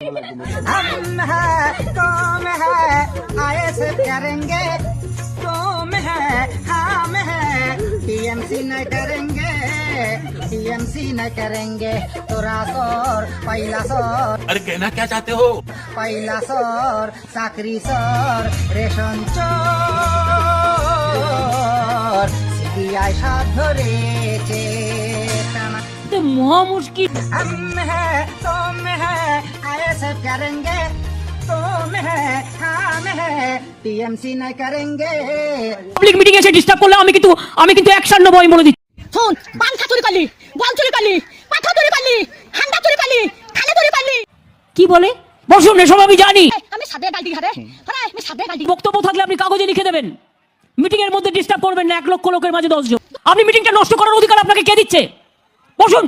हम है तुम है आए से करेंगे तुम है हम है टीएमसी न करेंगे टीएमसी न करेंगे तोरा सोर पहला सोर अरे कहना क्या चाहते हो? पहला सोर चाकरी सोर रेशन चोर सीबीआई साथ ধরেছে तो महा मुश्किल हम है तुम है आए से करेंगे तुम है हम है टीएमसी न करेंगे পাবলিক মিটিং এসে ডিস্টার্ব করলে আমি কিন্তু অ্যাকশন নেব আমি বলে দিচ্ছি। শোন পান্থা চুরি করলি বল চুরি করলি পাথর চুরি করলি হান্ডা চুরি করলি খালে চুরি করলি কি বলে বসুন এসব আমি জানি। আমি সাদে গালতি ঘরে আরে আমি সাদে গালতি বক্তব্য থাকলে আপনি কাগজে লিখে দেবেন। মিটিং এর মধ্যে ডিস্টার্ব করবেন না 1 লক্ষ লোকের মাঝে 10 জন। আপনি মিটিংটা নষ্ট করার অধিকার আপনাকে কে দিচ্ছে? বসুন।